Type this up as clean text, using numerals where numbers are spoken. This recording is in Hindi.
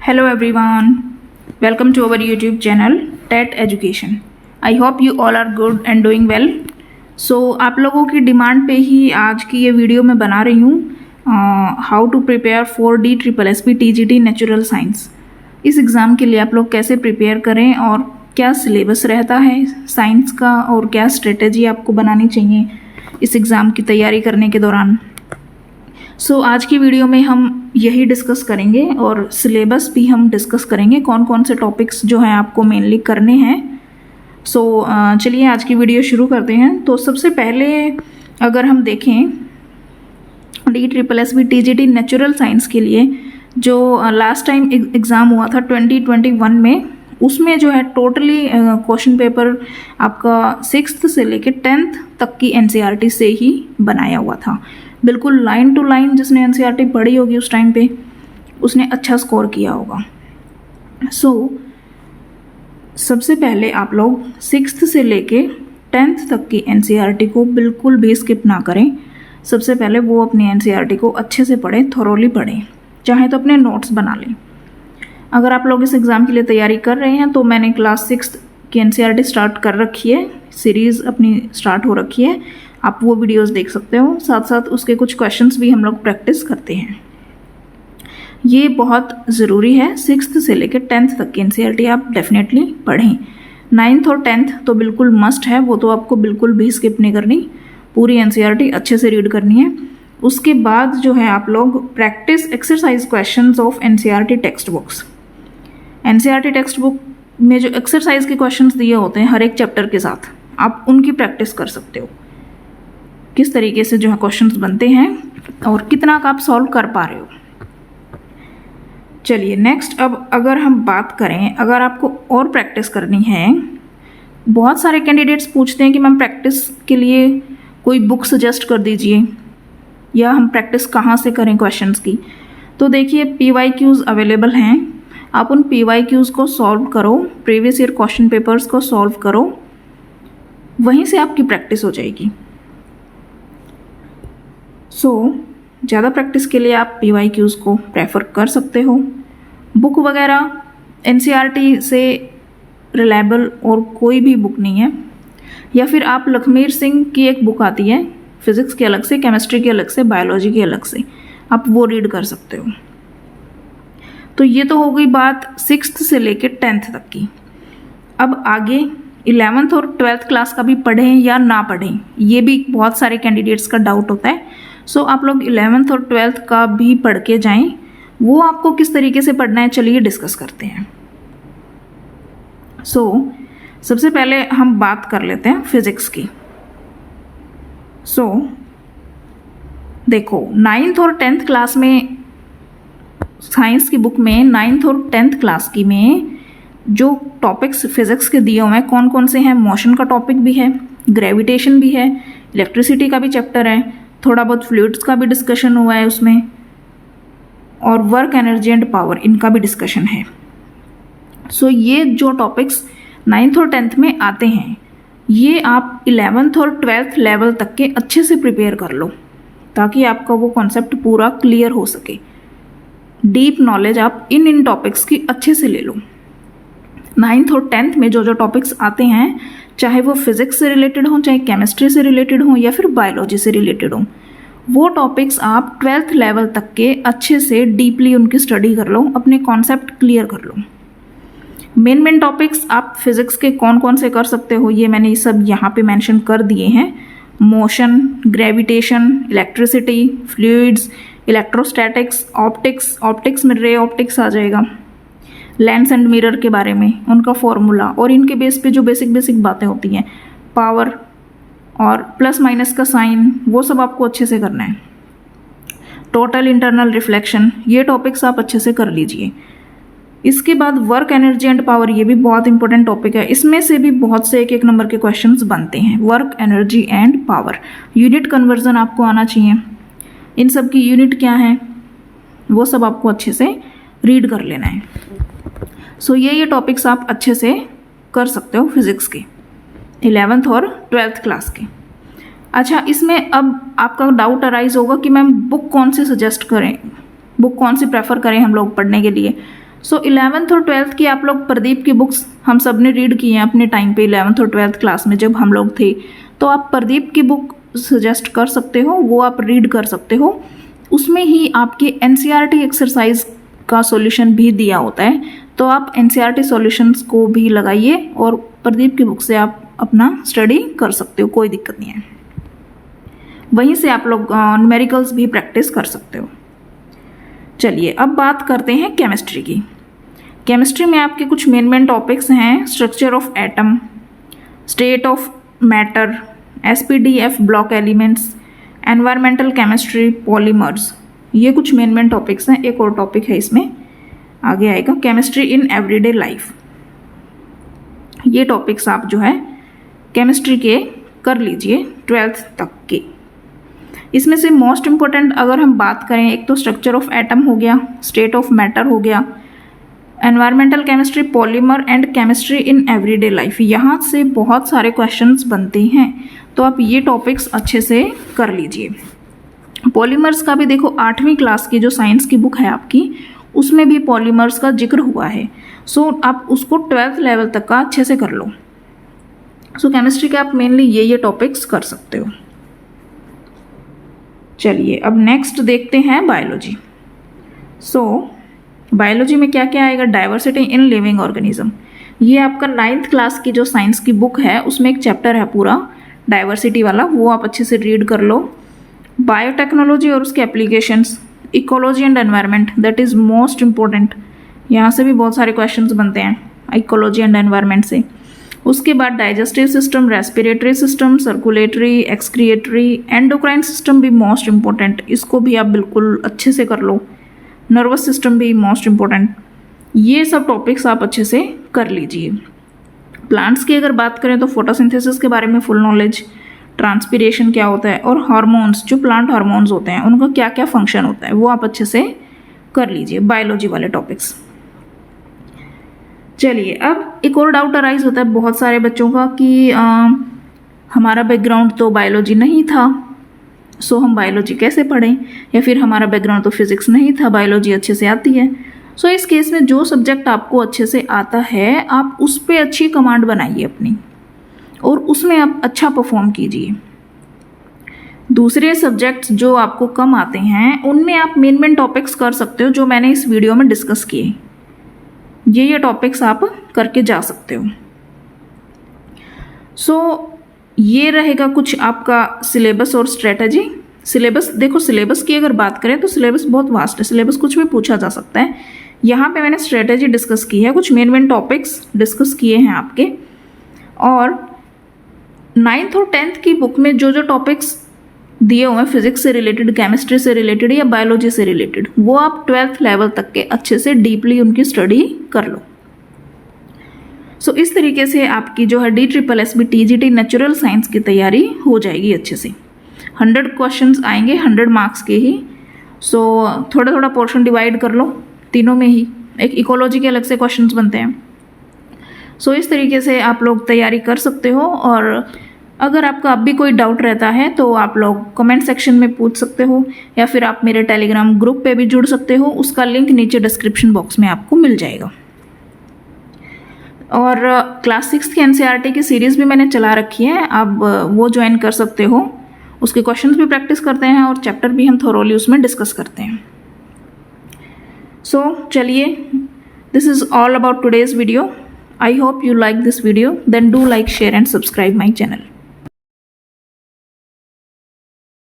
Hello everyone, welcome to our YouTube channel TET Education. I hope you all are good and doing well. So आप लोगों की डिमांड पे ही आज की ये वीडियो मैं बना रही हूँ how to prepare for DSSB TGT natural science. इस एग्ज़ाम के लिए आप लोग कैसे प्रिपेयर करें और क्या सिलेबस रहता है साइंस का और क्या स्ट्रेटेजी आपको बनानी चाहिए इस एग्ज़ाम की तैयारी करने के दौरान। आज की वीडियो में हम यही डिस्कस करेंगे और सिलेबस भी हम डिस्कस करेंगे, कौन कौन से टॉपिक्स जो हैं आपको मेनली करने हैं। चलिए आज की वीडियो शुरू करते हैं। तो सबसे पहले अगर हम देखें DSSB TGT नेचुरल साइंस के लिए जो लास्ट टाइम एग्ज़ाम हुआ था 2021 में, उसमें जो है टोटली क्वेश्चन पेपर आपका 6th से लेकर 10th तक की NCERT से ही बनाया हुआ था, बिल्कुल लाइन टू लाइन। जिसने NCERT पढ़ी होगी उस टाइम पे उसने अच्छा स्कोर किया होगा। सबसे पहले आप लोग 6th से लेके 10th तक की NCERT को बिल्कुल भी स्किप ना करें। सबसे पहले वो अपनी NCERT को अच्छे से पढ़ें, थोरोली पढ़ें, चाहे तो अपने नोट्स बना लें। अगर आप लोग इस एग्ज़ाम के लिए तैयारी कर रहे हैं तो मैंने क्लास 6 की NCERT स्टार्ट कर रखी है, सीरीज़ अपनी स्टार्ट हो रखी है, आप वो वीडियोस देख सकते हो। साथ साथ उसके कुछ क्वेश्चंस भी हम लोग प्रैक्टिस करते हैं। ये बहुत ज़रूरी है, 6th से लेकर 10th तक की NCERT आप डेफिनेटली पढ़ें। 9th और 10th तो बिल्कुल मस्ट है, वो तो आपको बिल्कुल भी स्किप नहीं करनी, पूरी NCERT अच्छे से रीड करनी है। उसके बाद जो है आप लोग practice exercise questions of NCERT text books. NCERT text book में जो एक्सरसाइज के क्वेश्चंस दिए होते हैं हर एक चैप्टर के साथ, आप उनकी प्रैक्टिस कर सकते हो, किस तरीके से जो है क्वेश्चंस बनते हैं और कितना का आप सॉल्व कर पा रहे हो। चलिए नेक्स्ट, अब अगर हम बात करें, अगर आपको और प्रैक्टिस करनी है, बहुत सारे कैंडिडेट्स पूछते हैं कि मैम प्रैक्टिस के लिए कोई बुक सजेस्ट कर दीजिए या हम प्रैक्टिस कहाँ से करें क्वेश्चंस की। तो देखिए PYQs अवेलेबल हैं, आप उन PYQs को सॉल्व करो, प्रीवियस ईयर क्वेश्चन पेपर्स को सॉल्व करो, वहीं से आपकी प्रैक्टिस हो जाएगी। ज़्यादा प्रैक्टिस के लिए आप PYQs को प्रेफर कर सकते हो। बुक वगैरह NCERT से रिलायबल और कोई भी बुक नहीं है, या फिर आप लखमीर सिंह की एक बुक आती है फिज़िक्स के अलग से, केमिस्ट्री के अलग से, बायोलॉजी के अलग से, आप वो रीड कर सकते हो। तो ये तो हो गई बात 6th से लेकर 10th तक की। अब आगे 11th और 12th क्लास का भी पढ़ें या ना पढ़ें, ये भी बहुत सारे कैंडिडेट्स का डाउट होता है। आप लोग 11th और 12th का भी पढ़ के जाएं। वो आपको किस तरीके से पढ़ना है चलिए डिस्कस करते हैं। सबसे पहले हम बात कर लेते हैं फिज़िक्स की। देखो 9th और 10th क्लास में साइंस की बुक में 9th और 10th क्लास की में जो टॉपिक्स फिज़िक्स के दिए हुए हैं कौन कौन से हैं, मोशन का टॉपिक भी है, ग्रेविटेशन भी है, इलेक्ट्रिसिटी का भी चैप्टर है, थोड़ा बहुत फ्लूइड्स का भी डिस्कशन हुआ है उसमें, और वर्क एनर्जी एंड पावर, इनका भी डिस्कशन है। ये जो टॉपिक्स 9th और 10th में आते हैं, ये आप 11th और 12th लेवल तक के अच्छे से प्रिपेयर कर लो, ताकि आपका वो कॉन्सेप्ट पूरा क्लियर हो सके। डीप नॉलेज आप इन टॉपिक्स की अच्छे से ले लो। 9th और 10th में जो टॉपिक्स आते हैं, चाहे वो फिज़िक्स से रिलेटेड हो, चाहे केमिस्ट्री से रिलेटेड हो, या फिर बायोलॉजी से रिलेटेड हो, वो टॉपिक्स आप 12th लेवल तक के अच्छे से डीपली उनकी स्टडी कर लो, अपने कॉन्सेप्ट क्लियर कर लो। मेन टॉपिक्स आप फिज़िक्स के कौन कौन से कर सकते हो, ये मैंने सब यहाँ पे मेंशन कर दिए हैं। Motion, gravitation, electricity, fluids, electrostatics, optics में रे ऑप्टिक्स आ जाएगा, लेंस एंड मिरर के बारे में, उनका फॉर्मूला, और इनके बेस पे जो बेसिक बातें होती हैं, पावर और प्लस माइनस का साइन, वो सब आपको अच्छे से करना है। टोटल इंटरनल रिफ्लेक्शन, ये टॉपिक्स आप अच्छे से कर लीजिए। इसके बाद वर्क एनर्जी एंड पावर, ये भी बहुत इंपॉर्टेंट टॉपिक है, इसमें से भी बहुत से एक नंबर के क्वेश्चंस बनते हैं। Work energy and power, unit conversion आपको आना चाहिए, इन सब की यूनिट क्या है वो सब आपको अच्छे से रीड कर लेना है। ये टॉपिक्स आप अच्छे से कर सकते हो फिज़िक्स के 11th और 12th क्लास के। अच्छा, इसमें अब आपका डाउट अराइज होगा कि मैम बुक कौन सी सजेस्ट करें, बुक कौन सी प्रेफर करें हम लोग पढ़ने के लिए। सो 11th और 12th की आप लोग प्रदीप की बुक्स हम सब ने रीड की हैं अपने टाइम पे 11th और 12th क्लास में जब हम लोग थे, तो आप प्रदीप की बुक सजेस्ट कर सकते हो, वो आप रीड कर सकते हो। उसमें ही आपके NCERT एक्सरसाइज का सॉल्यूशन भी दिया होता है, तो आप NCERT सॉल्यूशंस को भी लगाइए और प्रदीप की बुक से आप अपना स्टडी कर सकते हो, कोई दिक्कत नहीं है। वहीं से आप लोग न्यूमेरिकल्स भी प्रैक्टिस कर सकते हो। चलिए अब बात करते हैं केमिस्ट्री की। केमिस्ट्री में आपके कुछ मेन टॉपिक्स हैं, structure of atom, state of matter, SPDF block elements, environmental chemistry, polymers, ये कुछ मेन टॉपिक्स हैं। एक और टॉपिक है इसमें आगे आएगा, केमिस्ट्री इन एवरीडे लाइफ। ये टॉपिक्स आप जो है केमिस्ट्री के कर लीजिए 12th तक के। इसमें से मोस्ट इम्पोर्टेंट अगर हम बात करें, एक तो स्ट्रक्चर ऑफ एटम हो गया, स्टेट ऑफ मैटर हो गया, environmental chemistry, polymer and chemistry in everyday life. यहाँ से बहुत सारे क्वेश्चंस बनते हैं, तो आप ये टॉपिक्स अच्छे से कर लीजिए। पॉलीमर्स का भी देखो 8वीं क्लास की जो साइंस की बुक है आपकी, उसमें भी पॉलीमर्स का जिक्र हुआ है। सो आप उसको 12th लेवल तक का अच्छे से कर लो। सो केमिस्ट्री के आप मेनली ये टॉपिक्स कर सकते हो। चलिए अब नेक्स्ट देखते हैं बायोलॉजी। सो बायोलॉजी में क्या क्या आएगा, डाइवर्सिटी इन लिविंग ऑर्गेनिज्म। ये आपका 9th क्लास की जो साइंस की बुक है उसमें एक चैप्टर है पूरा डाइवर्सिटी वाला, वो आप अच्छे से रीड कर लो। बायोटेक्नोलॉजी और उसके applications, ecology and environment, that is most important. यहाँ से भी बहुत सारे क्वेश्चंस बनते हैं इकोलॉजी एंड एनवायरनमेंट से। उसके बाद digestive system, respiratory system, circulatory, excretory, endocrine system भी मोस्ट इम्पोर्टेंट, इसको भी आप बिल्कुल अच्छे से कर लो। नर्वस सिस्टम भी मोस्ट इम्पोर्टेंट। ये सब टॉपिक्स आप अच्छे से कर लीजिए। प्लांट्स की अगर बात करें तो फोटोसिंथेसिस के बारे में फुल नॉलेज, ट्रांसपीरेशन क्या होता है, और हार्मोन्स, जो प्लांट हार्मोन्स होते हैं उनका क्या क्या फंक्शन होता है, वो आप अच्छे से कर लीजिए, बायोलॉजी वाले टॉपिक्स। चलिए अब एक और डाउट अराइज होता है बहुत सारे बच्चों का कि हमारा बैकग्राउंड तो बायोलॉजी नहीं था, सो हम बायोलॉजी कैसे पढ़ें, या फिर हमारा बैकग्राउंड तो फिजिक्स नहीं था, बायोलॉजी अच्छे से आती है। सो इस केस में जो सब्जेक्ट आपको अच्छे से आता है आप उस पर अच्छी कमांड बनाइए अपनी, और उसमें आप अच्छा परफॉर्म कीजिए। दूसरे सब्जेक्ट्स जो आपको कम आते हैं उनमें आप मेन टॉपिक्स कर सकते हो जो मैंने इस वीडियो में डिस्कस किए। ये टॉपिक्स आप करके जा सकते हो। सो ये रहेगा कुछ आपका सिलेबस और स्ट्रेटजी। सिलेबस देखो, सिलेबस की अगर बात करें तो सिलेबस बहुत वास्ट है, सिलेबस कुछ भी पूछा जा सकता है। यहाँ पे मैंने स्ट्रेटजी डिस्कस की है, कुछ मेन टॉपिक्स डिस्कस किए हैं आपके। और 9th और 10th की बुक में जो टॉपिक्स दिए हुए हैं फिजिक्स से रिलेटेड, केमिस्ट्री से रिलेटेड या बायोलॉजी से रिलेटेड, वो आप 12th लेवल तक के अच्छे से डीपली उनकी स्टडी कर लो। सो इस तरीके से आपकी जो है DSSB TGT नेचुरल साइंस की तैयारी हो जाएगी अच्छे से। 100 क्वेश्चंस आएंगे, 100 मार्क्स के ही। सो थोड़ा थोड़ा पोर्शन डिवाइड कर लो तीनों में ही, एक इकोलॉजी के अलग से क्वेश्चंस बनते हैं। सो इस तरीके से आप लोग तैयारी कर सकते हो। और अगर आपका अब भी कोई डाउट रहता है तो आप लोग कमेंट सेक्शन में पूछ सकते हो, या फिर आप मेरे टेलीग्राम ग्रुप पे भी जुड़ सकते हो, उसका लिंक नीचे डिस्क्रिप्शन बॉक्स में आपको मिल जाएगा। और क्लास 6 की NCERT की सीरीज़ भी मैंने चला रखी है, आप वो ज्वाइन कर सकते हो। उसके क्वेश्चंस भी प्रैक्टिस करते हैं और चैप्टर भी हम थोरोली उसमें डिस्कस करते हैं। सो चलिए, this is all about today's video. I hope you like this video, then do like, share and subscribe my channel.